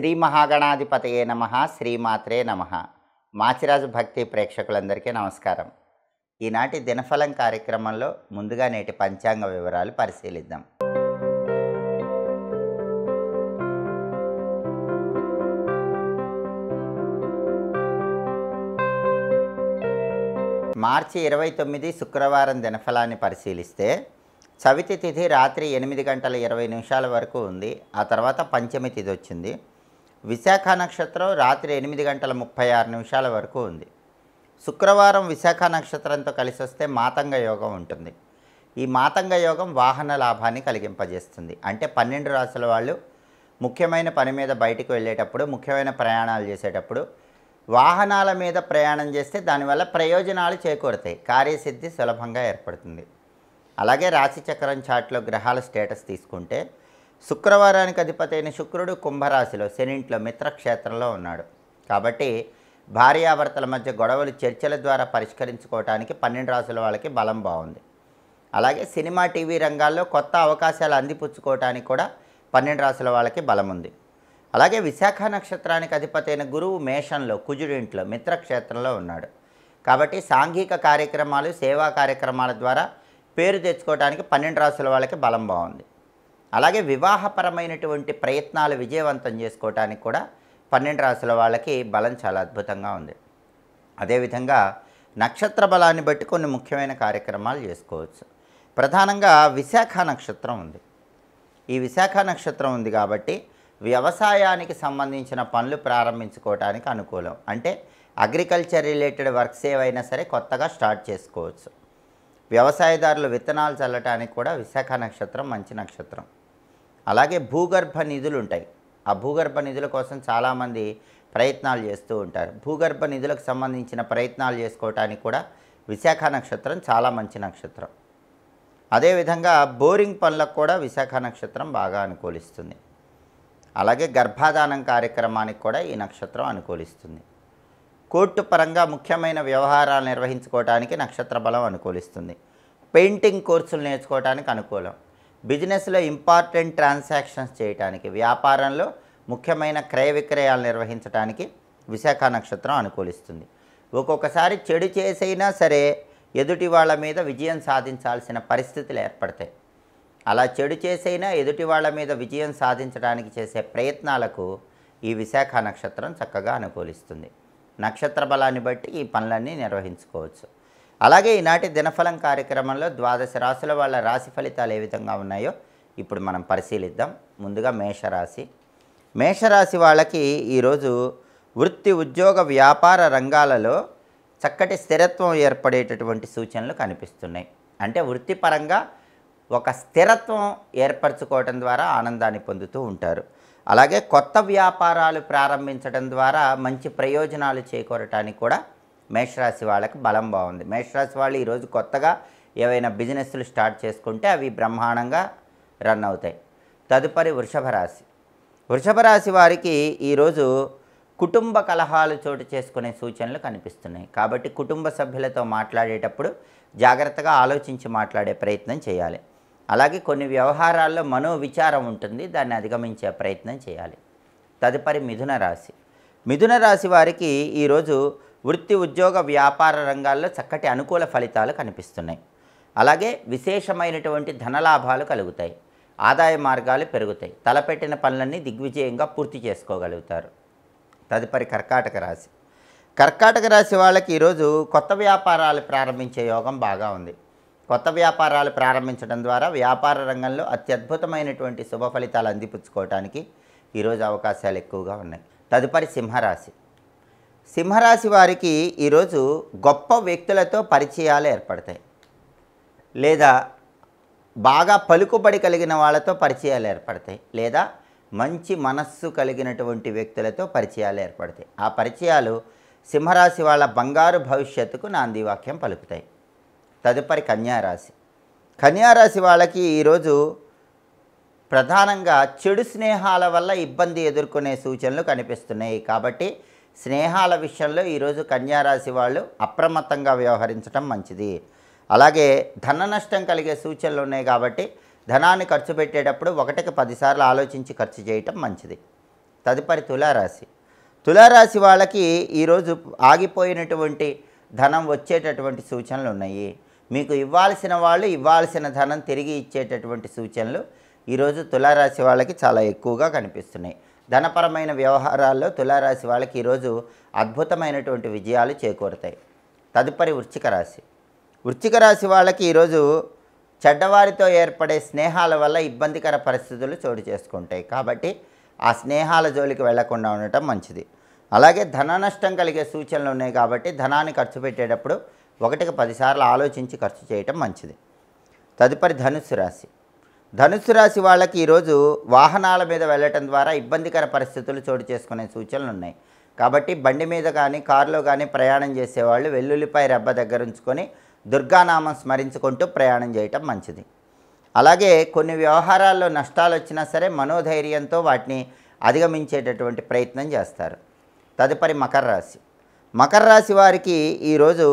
శ్రీ మహాగణాధిపతయే నమః శ్రీమాత్రే నమః. మాచిరాజు భక్తి ప్రేక్షకులందరికీ నమస్కారం. ఈనాటి దినఫలం కార్యక్రమంలో ముందుగా నేటి పంచాంగ వివరాలు పరిశీలిద్దాం. మార్చి 29 శుక్రవారం దినఫలాన్ని పరిశీలిస్తే చవితి తిథి రాత్రి 8 గంటల 20 నిమిషాల వరకు ఉంది. ఆ తర్వాత పంచమి తిథి వచ్చింది. విశాఖ నక్షత్రం రాత్రి 8 గంటల 36 నిమిషాల వరకు ఉంది. శుక్రవారం విశాఖ నక్షత్రంతో కలిసి వస్తే మాతంగ యోగం ఉంటుంది. ఈ మాతంగ యోగం వాహన లాభాన్ని కలిగింపజేస్తుంది. అంటే 12 రాశుల వాళ్ళు ముఖ్యమైన పని మీద బయటికి వెళ్ళేటప్పుడు, ముఖ్యమైన ప్రయాణాలు చేసేటప్పుడు వాహనాల మీద ప్రయాణం చేస్తే దానివల్ల ప్రయోజనాలు చేకూరుతాయి, కార్యసిద్ధి సులభంగా ఏర్పడుతుంది. అలాగే రాశిచక్రం చార్ట్లో గ్రహాల స్టేటస్ తీసుకుంటే శుక్రవారానికి అధిపతి అయిన శుక్రుడు కుంభరాశిలో శనింట్లో మిత్రక్షేత్రంలో ఉన్నాడు. కాబట్టి భార్యాభర్తల మధ్య గొడవలు చర్చల ద్వారా పరిష్కరించుకోవడానికి 12 రాశుల వాళ్ళకి బలం బాగుంది. అలాగే సినిమా టీవీ రంగాల్లో కొత్త అవకాశాలు అందిపుచ్చుకోవడానికి కూడా 12 రాశుల వాళ్ళకి బలం ఉంది. అలాగే విశాఖ నక్షత్రానికి అధిపతి అయిన గురువు మేషంలో కుజుడింట్లో మిత్రక్షేత్రంలో ఉన్నాడు. కాబట్టి సాంఘిక కార్యక్రమాలు, సేవా కార్యక్రమాల ద్వారా పేరు తెచ్చుకోవడానికి 12 రాశుల వాళ్ళకి బలం బాగుంది. అలాగే వివాహపరమైనటువంటి ప్రయత్నాలు విజయవంతం చేసుకోవడానికి కూడా 12 రాశుల వాళ్ళకి బలం చాలా అద్భుతంగా ఉంది. అదేవిధంగా నక్షత్ర బలాన్ని బట్టి కొన్ని ముఖ్యమైన కార్యక్రమాలు చేసుకోవచ్చు. ప్రధానంగా విశాఖ నక్షత్రం ఉంది. ఈ విశాఖ నక్షత్రం ఉంది కాబట్టి వ్యవసాయానికి సంబంధించిన పనులు ప్రారంభించుకోవడానికి అనుకూలం. అంటే అగ్రికల్చర్ రిలేటెడ్ వర్క్స్ ఏవైనా సరే కొత్తగా స్టార్ట్ చేసుకోవచ్చు. వ్యవసాయదారులు విత్తనాలు చల్లటానికి కూడా విశాఖ నక్షత్రం మంచి నక్షత్రం. అలాగే భూగర్భ నిధులు ఉంటాయి. ఆ భూగర్భ నిధుల కోసం చాలామంది ప్రయత్నాలు చేస్తూ ఉంటారు. భూగర్భ నిధులకు సంబంధించిన ప్రయత్నాలు చేసుకోవటానికి కూడా విశాఖ నక్షత్రం చాలా మంచి నక్షత్రం. అదేవిధంగా బోరింగ్ పనులకు కూడా విశాఖ నక్షత్రం బాగా అనుకూలిస్తుంది. అలాగే గర్భాధానం కార్యక్రమానికి కూడా ఈ నక్షత్రం అనుకూలిస్తుంది. కోర్టు పరంగా ముఖ్యమైన వ్యవహారాలు నిర్వహించుకోవడానికి నక్షత్ర బలం అనుకూలిస్తుంది. పెయింటింగ్ కోర్సులు నేర్చుకోవడానికి అనుకూలం. బిజినెస్లో ఇంపార్టెంట్ ట్రాన్సాక్షన్స్ చేయడానికి, వ్యాపారంలో ముఖ్యమైన క్రయ విక్రయాలు నిర్వహించడానికి విశాఖ నక్షత్రం అనుకూలిస్తుంది. ఒక్కొక్కసారి చెడు చేసైనా సరే ఎదుటి వాళ్ళ మీద విజయం సాధించాల్సిన పరిస్థితులు ఏర్పడతాయి. అలా చెడు చేసైనా ఎదుటి వాళ్ళ మీద విజయం సాధించడానికి చేసే ప్రయత్నాలకు ఈ విశాఖ నక్షత్రం చక్కగా అనుకూలిస్తుంది. నక్షత్ర బలాన్ని బట్టి ఈ పనులన్నీ నిర్వహించుకోవచ్చు. అలాగే ఈనాటి దినఫలం కార్యక్రమంలో 12 రాశుల వాళ్ళ రాశి ఫలితాలు ఏ విధంగా ఉన్నాయో ఇప్పుడు మనం పరిశీలిద్దాం. ముందుగా మేషరాశి. మేషరాశి వాళ్ళకి ఈరోజు వృత్తి, ఉద్యోగ, వ్యాపార రంగాలలో చక్కటి స్థిరత్వం ఏర్పడేటటువంటి సూచనలు కనిపిస్తున్నాయి. అంటే వృత్తిపరంగా ఒక స్థిరత్వం ఏర్పరచుకోవడం ద్వారా ఆనందాన్ని పొందుతూ ఉంటారు. అలాగే కొత్త వ్యాపారాలు ప్రారంభించడం ద్వారా మంచి ప్రయోజనాలు చేకూరటానికి కూడా మేషరాశి వాళ్ళకి బలం బాగుంది. మేషరాశి వాళ్ళు ఈరోజు కొత్తగా ఏవైనా బిజినెస్లు స్టార్ట్ చేసుకుంటే అవి బ్రహ్మాండంగా రన్ అవుతాయి. తదుపరి వృషభ రాశి. వృషభ రాశి వారికి ఈరోజు కుటుంబ కలహాలు చోటు చేసుకునే సూచనలు కనిపిస్తున్నాయి. కాబట్టి కుటుంబ సభ్యులతో మాట్లాడేటప్పుడు జాగ్రత్తగా ఆలోచించి మాట్లాడే ప్రయత్నం చేయాలి. అలాగే కొన్ని వ్యవహారాల్లో మనోవిచారం ఉంటుంది, దాన్ని అధిగమించే ప్రయత్నం చేయాలి. తదుపరి మిథున రాశి. మిథున రాశి వారికి ఈరోజు వృత్తి, ఉద్యోగ, వ్యాపార రంగాల్లో చక్కటి అనుకూల ఫలితాలు కనిపిస్తున్నాయి. అలాగే విశేషమైనటువంటి ధనలాభాలు కలుగుతాయి. ఆదాయ మార్గాలు పెరుగుతాయి. తలపెట్టిన పనులన్నీ దిగ్విజయంగా పూర్తి చేసుకోగలుగుతారు. తదుపరి కర్కాటక రాశి. కర్కాటక రాశి వాళ్ళకి ఈరోజు కొత్త వ్యాపారాలు ప్రారంభించే యోగం బాగా ఉంది. కొత్త వ్యాపారాలు ప్రారంభించడం ద్వారా వ్యాపార రంగంలో అత్యద్భుతమైనటువంటి శుభ ఫలితాలు అందిపుచ్చుకోవడానికి ఈరోజు అవకాశాలు ఎక్కువగా ఉన్నాయి. తదుపరి సింహరాశి. సింహరాశి వారికి ఈరోజు గొప్ప వ్యక్తులతో పరిచయాలు ఏర్పడతాయి, లేదా బాగా పలుకుబడి కలిగిన వాళ్ళతో పరిచయాలు ఏర్పడతాయి, లేదా మంచి మనస్సు కలిగినటువంటి వ్యక్తులతో పరిచయాలు ఏర్పడతాయి. ఆ పరిచయాలు సింహరాశి వాళ్ళ బంగారు భవిష్యత్తుకు నాందివాక్యం పలుకుతాయి. తదుపరి కన్యారాశి. కన్యారాశి వాళ్ళకి ఈరోజు ప్రధానంగా చెడు స్నేహాల వల్ల ఇబ్బంది ఎదుర్కొనే సూచనలు కనిపిస్తున్నాయి. కాబట్టి స్నేహాల విషయంలో ఈరోజు కన్యారాశి వాళ్ళు అప్రమత్తంగా వ్యవహరించడం మంచిది. అలాగే ధన నష్టం కలిగే సూచనలు ఉన్నాయి కాబట్టి ధనాన్ని ఖర్చు పెట్టేటప్పుడు 1కి 10 సార్లు ఆలోచించి ఖర్చు చేయటం మంచిది. తదుపరి తులారాశి. తులారాశి వాళ్ళకి ఈరోజు ఆగిపోయినటువంటి ధనం వచ్చేటటువంటి సూచనలు ఉన్నాయి. మీకు ఇవ్వాల్సిన వాళ్ళు ఇవ్వాల్సిన ధనం తిరిగి ఇచ్చేటటువంటి సూచనలు ఈరోజు తులారాశి వాళ్ళకి చాలా ఎక్కువగా కనిపిస్తున్నాయి. ధనపరమైన వ్యవహారాల్లో తులారాశి వాళ్ళకి ఈరోజు అద్భుతమైనటువంటి విజయాలు చేకూరుతాయి. తదుపరి వృశ్చిక రాశి. వృశ్చిక రాశి వాళ్ళకి ఈరోజు చెడ్డవారితో ఏర్పడే స్నేహాల వల్ల ఇబ్బందికర పరిస్థితులు చోటు చేసుకుంటాయి. కాబట్టి ఆ స్నేహాల జోలికి వెళ్లకుండా ఉండటం మంచిది. అలాగే ధన నష్టం కలిగే సూచనలు ఉన్నాయి కాబట్టి ధనాన్ని ఖర్చు పెట్టేటప్పుడు 1కి 10 సార్లు ఆలోచించి ఖర్చు చేయటం మంచిది. తదుపరి ధనుస్సు రాశి. ధనుస్సు రాశి వాళ్ళకి ఈరోజు వాహనాల మీద వెళ్ళటం ద్వారా ఇబ్బందికర పరిస్థితులు చోటు చేసుకునే సూచనలు ఉన్నాయి. కాబట్టి బండి మీద కానీ కారులో కానీ ప్రయాణం చేసేవాళ్ళు వెల్లుల్లిపాయ రెబ్బ దగ్గర ఉంచుకొని దుర్గానామం స్మరించుకుంటూ ప్రయాణం చేయటం మంచిది. అలాగే కొన్ని వ్యవహారాల్లో నష్టాలు వచ్చినా సరే మనోధైర్యంతో వాటిని అధిగమించేటటువంటి ప్రయత్నం చేస్తారు. తదుపరి మకర రాశి. మకర రాశి వారికి ఈరోజు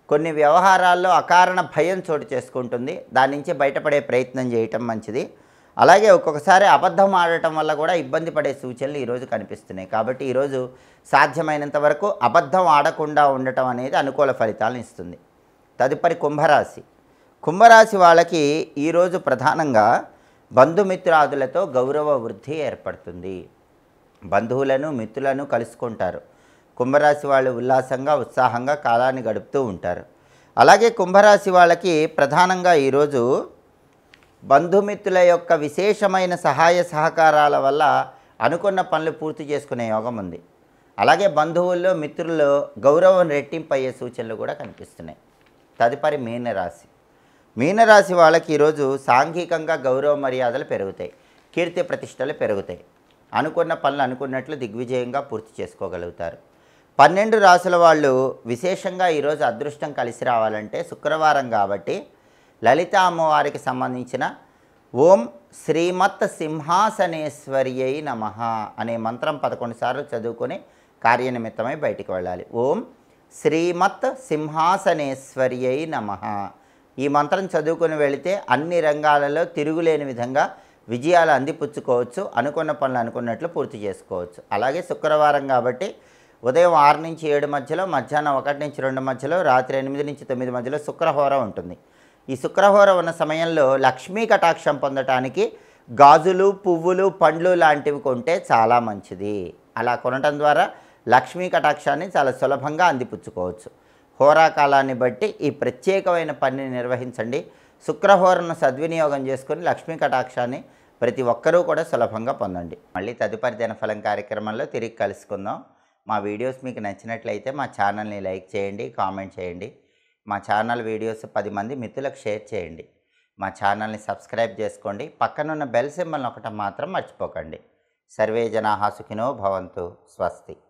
కొన్ని వ్యవహారాల్లో అకారణ భయం చోటు చేసుకుంటుంది. దాని నుంచి బయటపడే ప్రయత్నం చేయటం మంచిది. అలాగే ఒక్కొక్కసారి అబద్ధం ఆడటం వల్ల కూడా ఇబ్బంది పడే సూచనలు ఈరోజు కనిపిస్తున్నాయి. కాబట్టి ఈరోజు సాధ్యమైనంత వరకు అబద్ధం ఆడకుండా ఉండటం అనేది అనుకూల ఫలితాలను ఇస్తుంది. తదుపరి కుంభరాశి. కుంభరాశి వాళ్ళకి ఈరోజు ప్రధానంగా బంధుమిత్రాదులతో గౌరవ వృద్ధి ఏర్పడుతుంది. బంధువులను మిత్రులను కలుసుకుంటారు. కుంభరాశి వాళ్ళు ఉల్లాసంగా ఉత్సాహంగా కాలాన్ని గడుపుతూ ఉంటారు. అలాగే కుంభరాశి వాళ్ళకి ప్రధానంగా ఈరోజు బంధుమిత్రుల యొక్క విశేషమైన సహాయ సహకారాల వల్ల అనుకున్న పనులు పూర్తి చేసుకునే యోగం ఉంది. అలాగే బంధువుల్లో మిత్రుల్లో గౌరవం రెట్టింపు అయ్యే సూచనలు కూడా కనిపిస్తున్నాయి. తదుపరి మీనరాశి. మీనరాశి వాళ్ళకి ఈరోజు సాంఘికంగా గౌరవ మర్యాదలు పెరుగుతాయి. కీర్తి ప్రతిష్టలు పెరుగుతాయి. అనుకున్న పనులు అనుకున్నట్లు దిగ్విజయంగా పూర్తి చేసుకోగలుగుతారు. 12 రాసుల వాళ్ళు విశేషంగా ఈరోజు అదృష్టం కలిసి రావాలంటే శుక్రవారం కాబట్టి లలిత అమ్మవారికి సంబంధించిన ఓం శ్రీమత్ సింహాసనేశ్వర్యై నమః అనే మంత్రం 11 సార్లు చదువుకొని కార్యనిమిత్తమై బయటికి వెళ్ళాలి. ఓం శ్రీమత్ సింహాసనేశ్వర్యై నమః ఈ మంత్రం చదువుకొని వెళితే అన్ని రంగాలలో తిరుగులేని విధంగా విజయాలు అందిపుచ్చుకోవచ్చు. అనుకున్న పనులు అనుకున్నట్లు పూర్తి చేసుకోవచ్చు. అలాగే శుక్రవారం కాబట్టి ఉదయం 6 నుంచి 7 మధ్యలో, మధ్యాహ్నం 1 నుంచి 2 మధ్యలో, రాత్రి 8 నుంచి 9 మధ్యలో శుక్రహోర ఉంటుంది. ఈ శుక్రహోర ఉన్న సమయంలో లక్ష్మీ కటాక్షం పొందటానికి గాజులు, పువ్వులు, పండ్లు లాంటివి కొంటే చాలా మంచిది. అలా కొనటం ద్వారా లక్ష్మీ కటాక్షాన్ని చాలా సులభంగా అందిపుచ్చుకోవచ్చు. హోరాకాలాన్ని బట్టి ఈ ప్రత్యేకమైన పనిని నిర్వహించండి. శుక్రహోరను సద్వినియోగం చేసుకొని లక్ష్మీ కటాక్షాన్ని ప్రతి ఒక్కరూ కూడా సులభంగా పొందండి. మళ్ళీ తదుపరి దినఫలం కార్యక్రమంలో తిరిగి కలుసుకుందాం. మా వీడియోస్ మీకు నచ్చినట్లయితే మా ఛానల్ని లైక్ చేయండి, కామెంట్ చేయండి. మా ఛానల్ వీడియోస్ 10 మంది మిత్రులకు షేర్ చేయండి. మా ఛానల్ని సబ్స్క్రైబ్ చేసుకోండి. పక్కనున్న బెల్ సింబల్ నొక్కటం మాత్రం మర్చిపోకండి. సర్వే జనాః సుఖినో భవంతు. స్వస్తి.